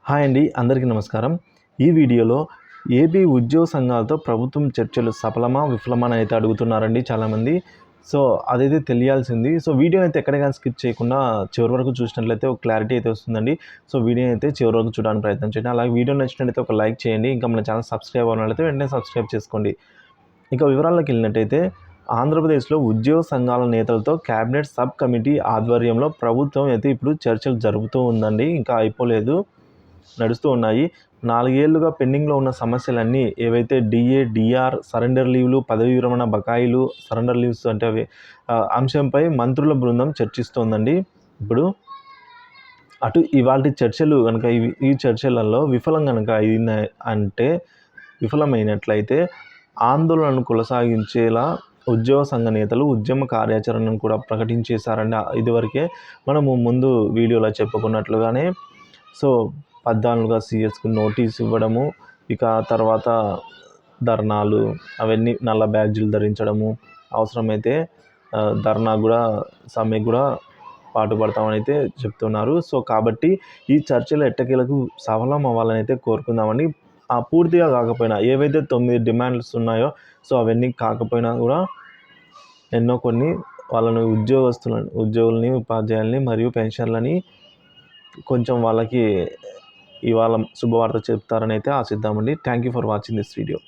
Hi అండి, అందరికీ నమస్కారం. ఈ వీడియోలో ఏపీ ఉద్యోగ సంఘాలతో ప్రభుత్వం చర్చలు సఫలమా విఫలమా అని అయితే అడుగుతున్నారండి చాలామంది. సో అదైతే తెలియాల్సింది. సో వీడియో అయితే ఎక్కడ కానీ స్కిప్ చేయకుండా చివరి వరకు చూసినట్లయితే ఒక క్లారిటీ అయితే వస్తుందండి. సో వీడియో అయితే చివరి వరకు చూడడానికి ప్రయత్నం చేయండి. అలాగే వీడియో నచ్చినట్లయితే ఒక లైక్ చేయండి. ఇంకా మన ఛానల్ సబ్స్క్రైబ్ అవ్వాలంటే వెంటనే సబ్స్క్రైబ్ చేసుకోండి. ఇక వివరాల్లోకి వెళ్ళినట్టయితే ఆంధ్రప్రదేశ్లో ఉద్యోగ సంఘాల నేతలతో క్యాబినెట్ సబ్ కమిటీ ఆధ్వర్యంలో ప్రభుత్వం అయితే ఇప్పుడు చర్చలు జరుపుతూ ఉందండి. ఇంకా అయిపోలేదు, నడుస్తూ ఉన్నాయి. 4 ఏళ్లుగా పెండింగ్లో ఉన్న సమస్యలన్నీ ఏవైతే డిఏ, డిఆర్, సరెండర్ లీవ్లు, పదవీ విరమణ బకాయిలు, సరెండర్ లీవ్స్ అంటే అవి అంశంపై మంత్రుల బృందం చర్చిస్తోందండి. ఇప్పుడు అటు ఇవాల్టి చర్చలు కనుక ఈ చర్చలలో విఫలమైనట్లయితే ఆందోళనను కొనసాగించేలా ఉద్యోగ సంఘ నేతలు ఉద్యమ కార్యాచరణను కూడా ప్రకటించేశారండి. ఇదివరకే మనము ముందు వీడియోలో చెప్పుకున్నట్లుగానే. సో 14గా సీఎస్కు నోటీస్ ఇవ్వడము, ఇక తర్వాత ధర్నాలు, అవన్నీ నల్ల బ్యాడ్జీలు ధరించడము, అవసరమైతే ధర్నా కూడా సమ్మె కూడా పాటుపడతామని అయితే చెప్తున్నారు. సో కాబట్టి ఈ చర్చలు ఎట్టకేలకు సఫలం అవ్వాలని అయితే కోరుకుందామని. పూర్తిగా కాకపోయినా ఏవైతే 9 డిమాండ్స్ ఉన్నాయో సో అవన్నీ కాకపోయినా కూడా కొన్ని వాళ్ళని ఉద్యోగుల్ని, ఉపాధ్యాయుల్ని మరియు పెన్షన్లని కొంచెం వాళ్ళకి ఇవాళ శుభవార్త చెప్తారని అయితే ఆశిద్దామండి. Thank you for watching this video.